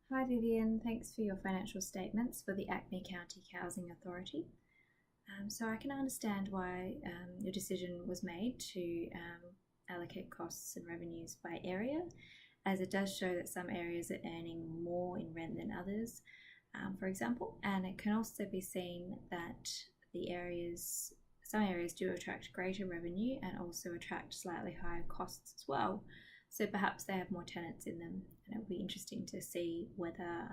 Hi Vivienne, thanks for your financial statements for the Acme County Housing Authority. So I can understand why your decision was made to allocate costs and revenues by area, as it does show that some areas are earning more in rent than others, for example, and it can also be seen that some areas do attract greater revenue and also attract slightly higher costs as well. So perhaps they have more tenants in them, and it will be interesting to see whether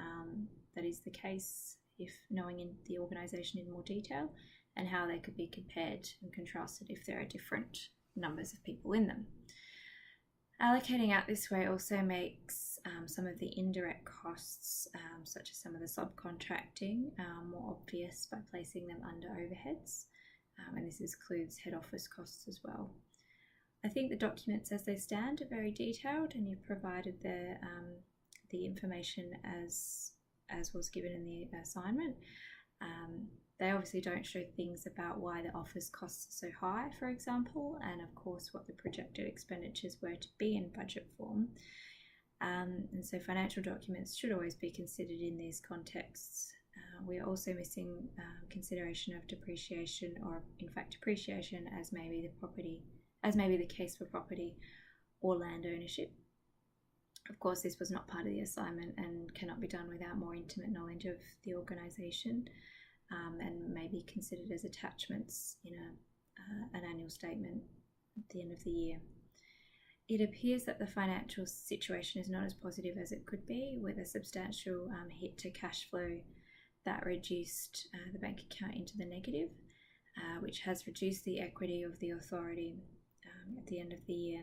that is the case if knowing in the organisation in more detail, and how they could be compared and contrasted if there are different numbers of people in them. Allocating out this way also makes some of the indirect costs, such as some of the subcontracting, more obvious by placing them under overheads, and this includes head office costs as well. I think the documents as they stand are very detailed, and you've provided the information as was given in the assignment. They obviously don't show things about why the office costs are so high, for example, and of course what the projected expenditures were to be in budget form. And so financial documents should always be considered in these contexts. We are also missing consideration of depreciation, or in fact depreciation, as may be the case for property or land ownership. Of course, this was not part of the assignment and cannot be done without more intimate knowledge of the organisation, and may be considered as attachments in an annual statement at the end of the year. It appears that the financial situation is not as positive as it could be, with a substantial hit to cash flow that reduced the bank account into the negative, which has reduced the equity of the authority at the end of the year.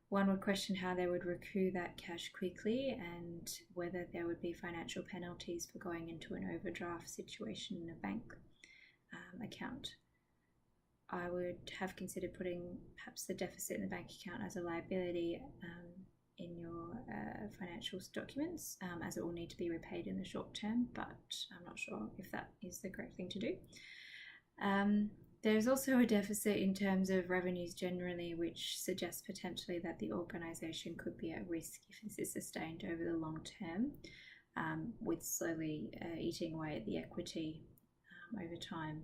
One would question how they would recoup that cash quickly, and whether there would be financial penalties for going into an overdraft situation in a bank account. I would have considered putting perhaps the deficit in the bank account as a liability in your financial documents, as it will need to be repaid in the short term, but I'm not sure if that is the correct thing to do. There's also a deficit in terms of revenues generally, which suggests potentially that the organisation could be at risk if this is sustained over the long term, with slowly eating away at the equity over time.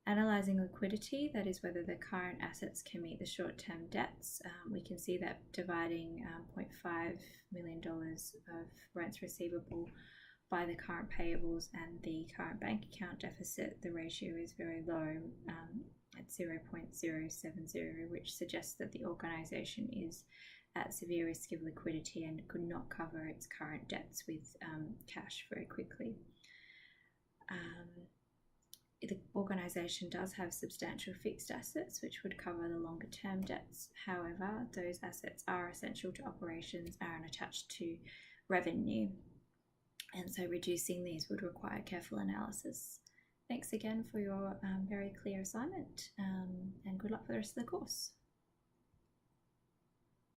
Analysing liquidity, that is whether the current assets can meet the short-term debts, we can see that dividing $0.5 million of rents receivable by the current payables and the current bank account deficit, the ratio is very low at 0.070, which suggests that the organisation is at severe risk of liquidity and could not cover its current debts with cash very quickly. The organisation does have substantial fixed assets which would cover the longer term debts. However, those assets are essential to operations and are attached to revenue, and so reducing these would require careful analysis. Thanks again for your very clear assignment, and good luck for the rest of the course.